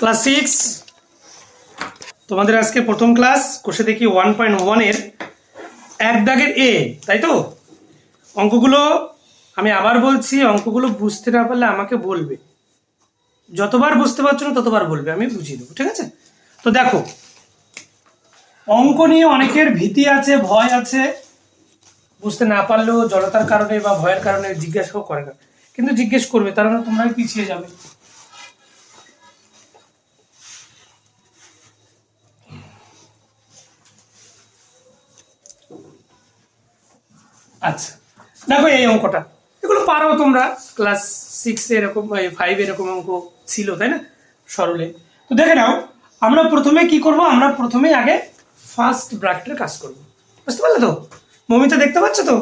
Class 6 তোমাদের আজকে প্রথম ক্লাস কোষে দেখি 1.1 এর এক দাগের এ, তাই তো? অঙ্কগুলো আমি আবার বলছি, অঙ্কগুলো বুঝতে না পারলে আমাকে বলবে, যতবার বুঝতে পারছো না ততবার বলবে, আমি বুঝিয়ে দেবো, ঠিক আছে? তো দেখো, অঙ্ক নিয়ে অনেকের ভীতি আছে, ভয় আছে, বুঝতে না পারলেও জড়তার কারণে বা ভয়ের কারণে জিজ্ঞাসাও করে না, কিন্তু জিজ্ঞেস করবে, তার মানে তোমরা পিছিয়ে যাবে। আচ্ছা দেখো, এই অঙ্কটা এগুলো পারো তোমরা, ক্লাস 6 এরকম 5 এরকম অঙ্ক ছিল, তাই না, সরলে। তো দেখে নাও, আমরা প্রথমে কি করব, আমরা প্রথমে আগে ফার্স্ট ব্র্যাকেটের কাজ করব, বুঝতে পারলে তো? মমিতা দেখতে পাচ্ছ তো?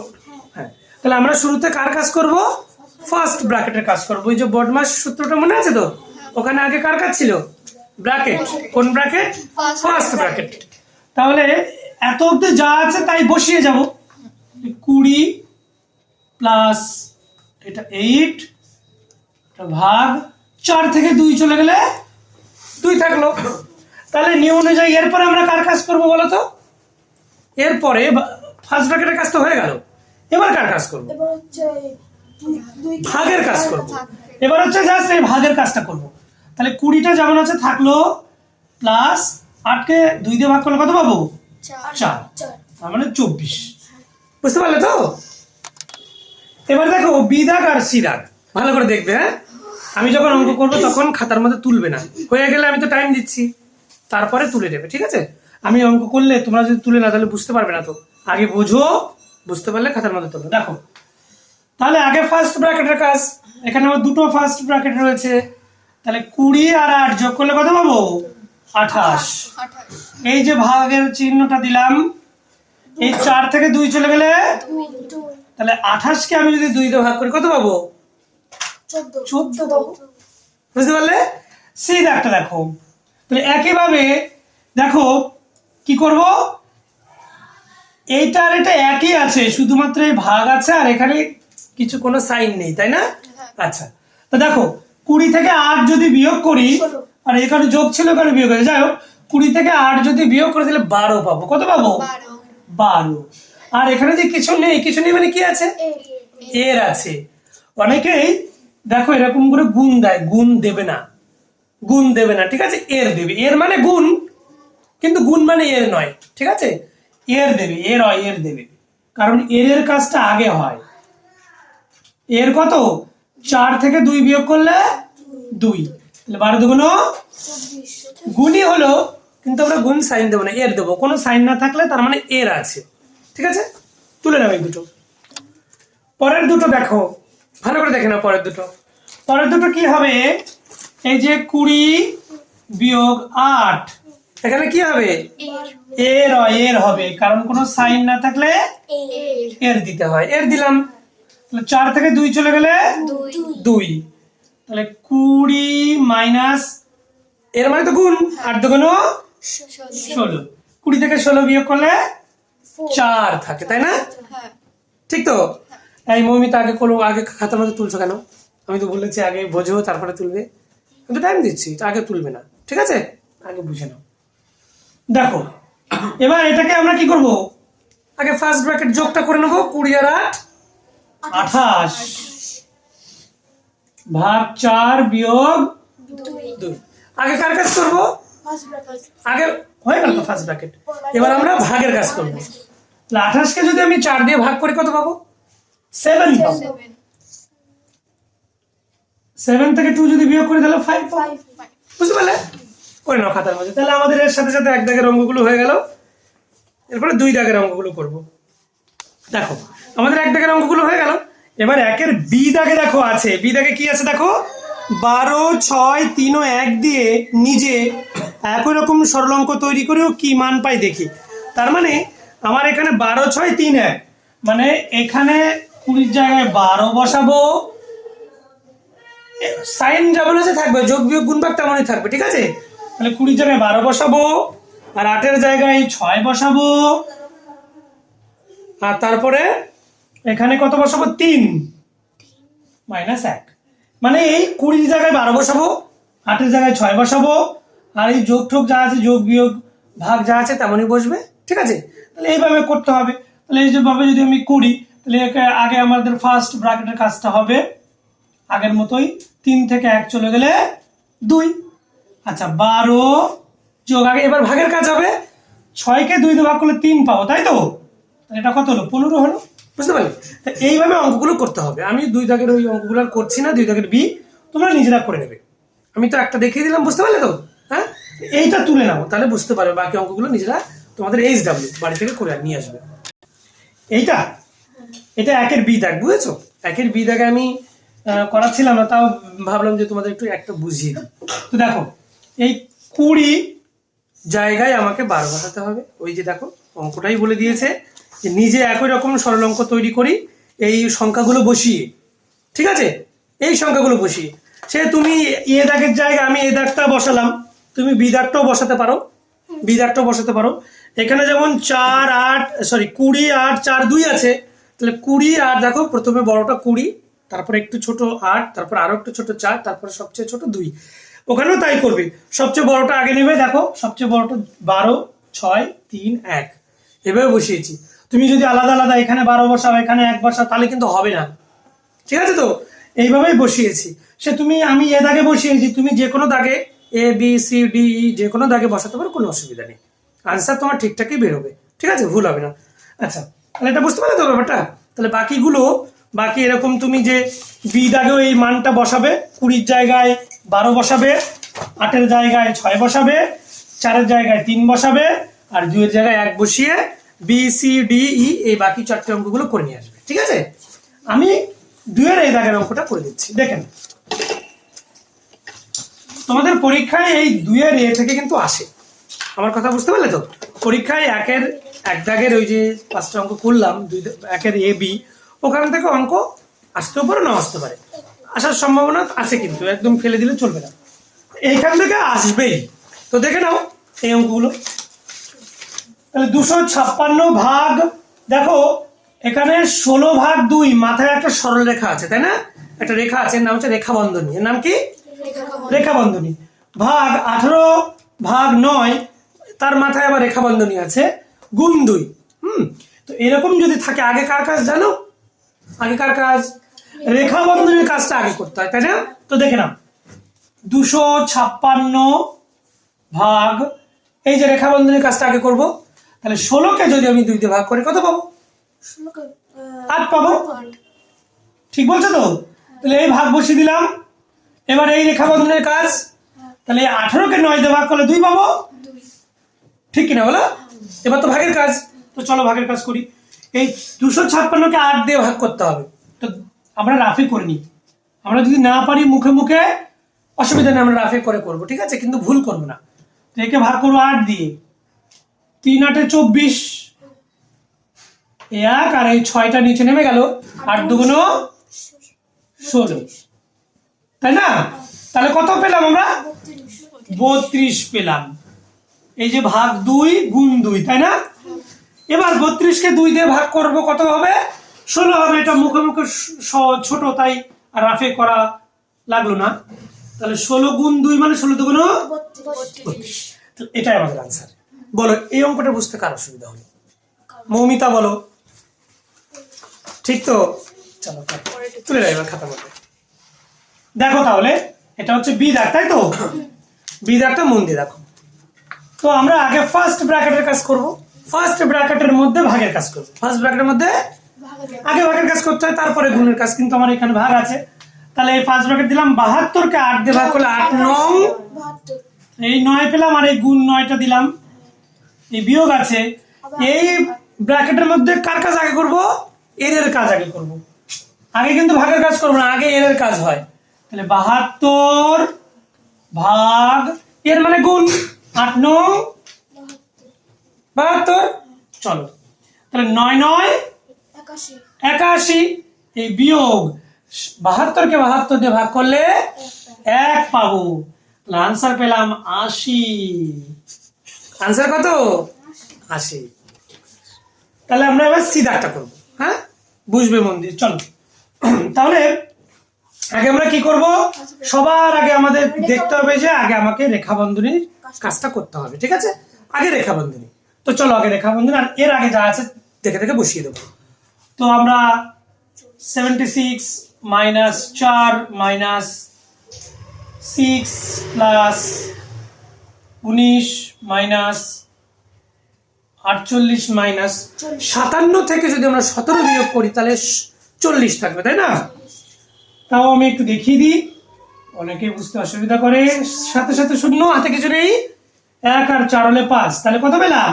হ্যাঁ, তাহলে আমরা শুরুতে কার কাজ করব? ফার্স্ট ব্র্যাকেটের কাজ করব। ওই যে বডমাস সূত্রটা মনে আছে তো? ওখানে আগে কার কাজ ছিল? ব্র্যাকেট। কোন ব্র্যাকেট? First bracket. তাহলে এত অবধি যা আছে তাই বসিয়ে যাব। 20 প্লাস এটা 8 ভাগ 4 থেকে 2 চলে গেলে 2 থাকলো। তাহলে নিয়ম অনুযায়ী এরপরে আমরা কার কাজ করব বলো তো? এরপরে ফার্স্ট ব্র্যাকেটের কাজ তো হয়ে গেল, এবার কার কাজ করব? ভাগের কাজ করব। এবার হচ্ছে জাস্ট এই ভাগের কাজটা করব। তাহলে 20টা যেমন আছে থাকলো, প্লাস 8কে 2 দিয়ে ভাগ করলে কত পাবো? 4। তার মানে 24। বুঝতে পারলে তো? এবার দেখো বি দাগ আর সি দাগ ভালো করে দেখবে। হ্যাঁ, আমি যখন অঙ্ক করবো তখন খাতার মধ্যে তুলবে না, হয়ে গেলে আমি তো টাইম দিচ্ছি, তারপরে তুলে দেবে, ঠিক আছে? আমি অঙ্ক করলে তোমরা যদি তুলে না তাহলে বুঝতে পারবে না, তো আগে বোঝো, বুঝতে পারলে খাতার মধ্যে তুলো। দেখো, তাহলে আগে ফার্স্ট ব্র্যাকেটের কাজ, এখানে আমার দুটো ফার্স্ট ব্র্যাকেট রয়েছে, তাহলে 20 আর 8 যোগ করলে কত পাবো? 28। এই যে ভাগের চিহ্নটা দিলাম, এই 4 থেকে 2 চলে গেলে, তাহলে 28 কে আমি যদি 2 দিয়ে ভাগ করি কত পাবো? 14 পাবো। বুঝতে পারলে? সি দাগটা দেখো, তাহলে একইভাবে দেখো কি করব, এইটা আর এটা একই আছে, শুধুমাত্র এই ভাগ আছে আর এখানে কিছু কোনো সাইন নেই, তাই না? আচ্ছা, তো দেখো 20 থেকে 8 যদি বিয়োগ করি, আর এখানে যোগ ছিল এখানে বিয়োগ আছে, যাই হোক 20 থেকে 8 যদি বিয়োগ করে দিলে 12 পাবো। কত পাবো? 12। আর এখানে যে কিছু নেই, কিছু নেই মানে কি আছে? এর আছে। অনেকেই দেখো এরকম করে গুণ দেয়, গুণ দেবে না, গুণ দেবে না, ঠিক আছে? এর দেবে, এর মানে গুণ, কিন্তু গুণ মানে এর নয়, ঠিক আছে? এর দেবে, এর হয়, এর দেবে, কারণ এর কাজটা আগে হয়। এর কত? 4 থেকে 2 বিয়োগ করলে 2, তাহলে 12 দুগুণ গুণই হলো, কিন্তু আমরা গুণ সাইন দেবো না, এর দেবো। কোনো সাইন না থাকলে তার মানে এর আছে, ঠিক আছে? তুলে নাও এই দুটো। পরের দুটো দেখো, ভালো করে দেখে নাও পরের দুটো। পরের দুটো কি হবে? এই যে 20 বিয়োগ 8, এখানে কি হবে? এর এর হবে, কারণ কোনো সাইন না থাকলে এর দিতে হয়, এর দিলাম। 4 থেকে 2 চলে গেলে 2, তাহলে 20 মাইনাস এর মানে তো গুণ, 8 দুগুণ 16, 20 থেকে 16 বিয়োগ করলে 4 থাকে, তাই না? ঠিক তো? এই মমিতা আগে করো, আগে খাতার মধ্যে তুলছো কেন? আমি তো বলেছি আগে বোঝো তারপরে তুলবে, কিন্তু টাইম দিচ্ছি, আগে তুলবে না, ঠিক আছে? আগে বুঝে নাও। দেখো এবার এটাকে আমরা কি করব, আগে ফার্স্ট ব্র্যাকেট যোগটা করে নেবো। 20 আর 8 28 ভাগ 4 বিয়োগ 2। আগে কার কাজ করব? আগে হয়ে গেল তো ফার্স্ট ব্র্যাকেট, এবার আমরা ভাগের কাজ করব। 28 কে যদি আমি 4 দিয়ে ভাগ করি কত পাবো? 7 পাবো। 7 থেকে 2 যদি বিয়োগ করি তাহলে 5 পাবো। বুঝতে পারলে? করে নাও খাতার মধ্যে। তাহলে আমাদের এর সাথে সাথে এক দাগের অঙ্কগুলো হয়ে গেল, এরপরে 2 দাগের অঙ্কগুলো করব। দেখো আমাদের এক দাগের অঙ্কগুলো হয়ে গেল, এবার একের বি দাগে দেখো আছে, বি দাগে কি আছে দেখো, 12, 6, 3 ও 1 দিয়ে নিজে একই রকম সরল অঙ্ক তৈরি করেও কি মান পাই দেখি। তার মানে আমার এখানে 12, 6, 3, 1, মানে এখানে 20 জায়গায় 12 বসাবো, সাইন যেমন আছে থাকবে, যোগ বিয়োগ গুণ ভাগ তেমনই থাকবে, ঠিক আছে? তাহলে 20 জায়গায় 12 বসাবো, আর 8 জায়গায় 6 বসাবো, আর তারপরে এখানে কত বসাবো? 3 মাইনাস 1, মানে এই 20 জায়গায় 12 বসাবো 8-এর জায়গায় 6 বসাবো, আর এই যোগ ঠোক যা আছে, যোগ বিয়োগ ভাগ যা আছে তেমনই বসবে, ঠিক আছে? তাহলে এইভাবে করতে হবে। তাহলে এই যেভাবে যদি আমি করি, তাহলে আগে আমাদের ফার্স্ট ব্র্যাকেটের কাজটা হবে আগের মতোই, 3 থেকে 1 চলে গেলে 2। আচ্ছা 12 যোগ, আগে এবার ভাগের কাজ হবে, 6কে 2 দিয়ে ভাগ করলে 3 পাবো, তাই তো? তাহলে এটা কত হলো? 15 হলো, বুঝতে পারলে? এইভাবে অঙ্কগুলো করতে হবে। আমি 2 দাগের ওই অঙ্কগুলো আর করছি না, 2 দাগের বি তোমরা নিজেরা করে নেবে। আমি তো একটা দেখিয়ে দিলাম, বুঝতে পারলে তো? হ্যাঁ, এইটা তুলে নাও, তাহলে বুঝতে পারবে। বাকি অঙ্কগুলো নিজেরা তোমাদের HW বাড়ি থেকে করে নিয়ে আসবে। এটা 1-এর বি দাগ, বুঝেছো? 1-এর বি দাগে আমি করাচ্ছিলাম না, তাও ভাবলাম যে তোমাদের একটু একটা বুঝিয়ে দিই। তো দেখো, এই 20 জায়গায় আমাকে 12 বসাতে হবে। ওই যে দেখো অঙ্কটাই বলে দিয়েছে যে নিজে একই রকম সরল অঙ্ক তৈরি করি এই সংখ্যাগুলো বসিয়ে, ঠিক আছে? এই সংখ্যাগুলো বসিয়ে সে তুমি এ দাগের জায়গায় আমি এ দাগটা বসালাম, তুমি বি দাগটাও বসাতে পারো, বি দাগটাও বসাতে পারো। এখানে যেমন 20 8 4 2 আছে, তাহলে 20 আর দেখো প্রথমে বড়টা 20, তারপরে একটু ছোট 8, তারপর আরো একটু ছোট 4, তারপরে সবচেয়ে ছোট 2। ওখানেও তাই করবে, সবচেয়ে বড়টা আগে নেবে। দেখো সবচেয়ে বড়টা 12 6 3 1, এভাবে বসিয়েছি। তুমি যদি আলাদা আলাদা এখানে 12 বসাও, এখানে 1 বসাও, তাহলে কিন্তু হবে না, ঠিক আছে? তো এইভাবেই বসিয়েছি। আমি এ দাগে বসিয়েছি, তুমি যে কোনো দাগে ABCDE যে কোনো দাগে বসাতে পারো, কোনো অসুবিধা নেই। আনসার তোমার ঠিকঠাকই বেরোবে, ঠিক আছে? ভুল হবে না। আচ্ছা, তাহলে এটা বুঝতে পারলে তো ব্যাপারটা? তাহলে বাকি এরকম তুমি যে বি দাগেও এই মানটা বসাবে, 20-র জায়গায় 12 বসাবে, 8-এর জায়গায় 6 বসাবে, 4-এর জায়গায় 3 বসাবে, আর 2-এর জায়গায় 1 বসিয়ে BCDE এই বাকি 4টে অঙ্কগুলো করে নিয়ে আসবে, ঠিক আছে? আমি 2-এর এই দাগের অঙ্কটা করে দিচ্ছি, দেখেন। তোমাদের পরীক্ষায় এই 2-এর এ থেকে কিন্তু আসে, আমার কথা বুঝতে পারলে তো? পরীক্ষায় 1-এর 1 দাগের ওই যে 5টা অঙ্ক করলাম, 1-এর AB, ওখান থেকে অঙ্ক আসতেও পারে, না আসতে পারে, আসার সম্ভাবনা আছে, কিন্তু একদম ফেলে দিলে চলবে না, এইখান থেকে আসবেই। তো দেখে নাও এই অঙ্কগুলো। তাহলে 256 ভাগ, দেখো এখানে 16 ভাগ 2, মাথায় একটা সরল রেখা আছে, তাই না? একটা রেখা আছে, নাম হচ্ছে রেখা বন্ধনী। এর নাম কি? রেখা বন্ধনী। ভাগ 18 ভাগ 9, তার মাথায় আবার রেখা বন্ধনী আছে, গুণ 2। তো এরকম যদি থাকে, আগে কার কাজ জানো? আগেকার কাজ রেখা বন্ধনীর কাজটা আগে করতে হয়, তাই না? তো দেখে নাও, 256 ভাগ, এই যে রেখা বন্ধনীর কাজটা আগে করব। তাহলে 16কে যদি আমি 2 দিয়ে ভাগ করি, কত পাবো? 8 পাবো, ঠিক বলছো তো? তাহলে এই ভাগ বসিয়ে দিলাম। এবার এই রেখা বন্ধনের কাজ, তাহলে 18কে 9 দিয়ে ভাগ করলে 2 পাবো, ঠিক কিনা বলো? এবার তো ভাগের কাজ, তো চলো ভাগের কাজ করি। এই 256কে 8 দিয়ে ভাগ করতে হবে, তো আমরা রাফে করে নিই। আমরা যদি না পারি মুখে মুখে, অসুবিধা নেই, আমরা রাফে করে করবো, ঠিক আছে? কিন্তু ভুল করবো না। তো একে ভাগ করবো 8 দিয়ে, 3 8 24, 1 আর এই 6টা নিচে নেমে গেল, 8 2 16, তাই না? তাহলে কত পেলাম আমরা? 32 পেলাম। এই যে ভাগ 2 গুণ 2, তাই না? এবার 32কে 2 দিয়ে ভাগ করব, কত হবে? 16 হবে। এটা মুখে মুখে ছোট, তাই আর রাফে করা লাগলো না। তাহলে 16 গুণ 2 মানে 16 2 32। এটাই আমাদের আনসার। বলো এই অঙ্কটা বুঝতে কার অসুবিধা হলো? মৌমিতা বলো, ঠিক তো? চলো তুলে রাখবে খাতার মধ্যে। দেখো তাহলে এটা হচ্ছে বি দাগ, তাই তো? বি দাগটা মন দিয়ে দেখো। তো আমরা আগে ফার্স্ট ব্র্যাকেটের কাজ করব, ফার্স্ট ব্র্যাকেটের মধ্যে ভাগের কাজ করব। ফার্স্ট ব্র্যাকেটের মধ্যে আগে ভাগের কাজ করতে হয়, তারপরে গুণের কাজ, কিন্তু আমার এখানে ভাগ আছে। তাহলে এই ফার্স্ট ব্র্যাকেট দিলাম, 72কে 8 দিয়ে ভাগ করলে 8 9, এই 9 পেলাম, আর এই গুণ 9টা দিলাম, এই বিয়োগ আছে। এই ব্র্যাকেটের মধ্যে কার কাজ আগে করব? এর কাজ আগে করব, আগে কিন্তু ভাগের কাজ করব না, আগে এর কাজ হয়। তাহলে 72 ভাগ এর মানে গুণ, 8 9 72, চলো তাহলে 9 9 81, এই বিয়োগ 72কে 72 দিয়ে ভাগ করলে 1 পাবো, তাহলে আনসার পেলাম 80। আনসার কত? 80। তাহলে আমরা এবার সি দাগটা করবো, হ্যাঁ? বুঝবে মন দিয়ে, চলো। তাহলে আগে আমরা কি করব, সবার আগে আমাদের দেখতে হবে যে আগে আমাকে রেখা বন্ধনীর কাজটা করতে হবে, ঠিক আছে? আগে রেখা বন্ধনী। তো চলো আগে রেখা বন্ধনী, আর এর আগে যা আছে দেখে দেখে বসিয়ে দেবো। তো আমরা 76 minus 4 minus 6 plus 19 minus 48 minus 57 থেকে যদি আমরা 17 বিয়োগ করি তাহলে 40 থাকবে, তাই না? তাও আমি একটু দেখিয়ে দিই, অনেকে বুঝতে অসুবিধা করে। সাথে সাথে শূন্য, হাতে কিছু নেই, 1 আর 4 হলে 5, তাহলে কত পেলাম?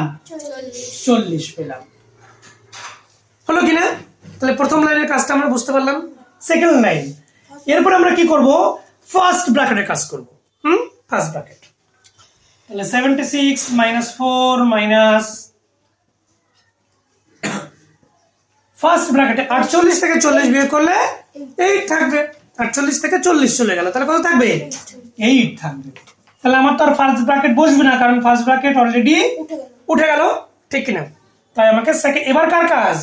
40 পেলাম। হলো কিনা? তাহলে প্রথম লাইনের কাজটা আমরা বুঝতে পারলাম। সেকেন্ড লাইন, এরপর আমরা কি করব, ফার্স্ট ব্র্যাকেটের কাজ করব। ফার্স্ট ব্র্যাকেট, তাহলে 76 মাইনাস 4 মাইনাস ফার্স্ট ব্র্যাকেটে 48 থেকে 40 বিয়োগ করলে 8 থাকবে। 48 থেকে 40 চলে গেল, তাহলে কত থাকবে? 8 থাকবে। তাহলে আমার তো আর ফার্স্ট ব্র্যাকেট বসবে না, কারণ ফার্স্ট ব্র্যাকেট অলরেডি উঠে গেল, ঠিক কিনা? তাই আমাকে সেকেন্ড, এবার কার কাজ?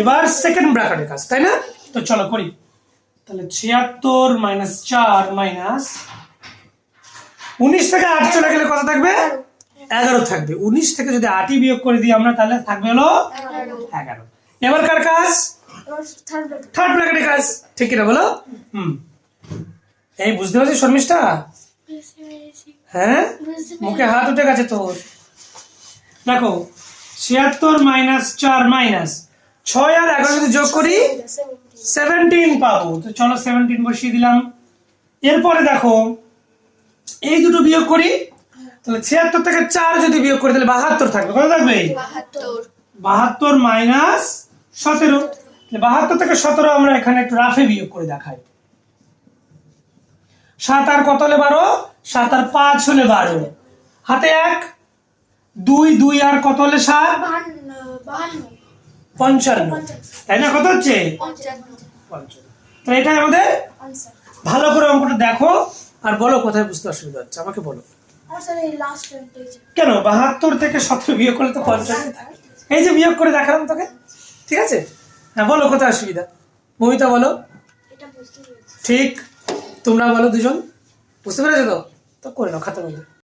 এবার সেকেন্ড ব্র্যাকেটের কাজ, তাই না? তো চলো করি। তাহলে 76 মাইনাস 4 মাইনাস 19 থেকে 8 চলে গেলে কত থাকবে? 11 থাকবে। 19 থেকে যদি 8ই বিয়োগ করে দিই আমরা, তাহলে থাকবে হলো 11। এবার কার কাজ? থার্ড ব্র্যাকেটের কাজ, ঠিক কিনা বলো? এই বুঝতে পারছিস শর্মিষ্ঠা? হ্যাঁ, মুখে হাত উঠে গেছে তোর। দেখো 76 মাইনাস 4 মাইনাস 6 আর 11 যদি যোগ করি 17 পাবো। তো চলো 17 বসিয়ে দিলাম। এরপরে দেখো এই দুটো বিয়োগ করি, তাহলে 76 থেকে 4 যদি বিয়োগ করি তাহলে 72 থাকবে। কত থাকবে? 72 মাইনাস 17। 72 থেকে 17 আমরা এখানে একটু রাফে বিয়োগ করে দেখাই। 7 আর কত হলে 12? 7 আর 5 হলে 12। হাতে 1, 2 2 আর কত হলে 7? 55, তাই না? কত হচ্ছে? 55। তো এটা আমাদের ভালো করে অঙ্কটা দেখো আর বলো কোথায় বুঝতে অসুবিধা হচ্ছে, আমাকে বলো। কেন 72 থেকে 17 বিয়োগ করলে তো 55 থাকে। এই যে বিয়োগ করে দেখালাম তোকে, ঠিক আছে? হ্যাঁ বলো কোথায় অসুবিধা, মমিতা বলো। ঠিক, তোমরা বলো দুজন, বুঝতে পেরেছো তো? তো করে নাও খাতার মধ্যে।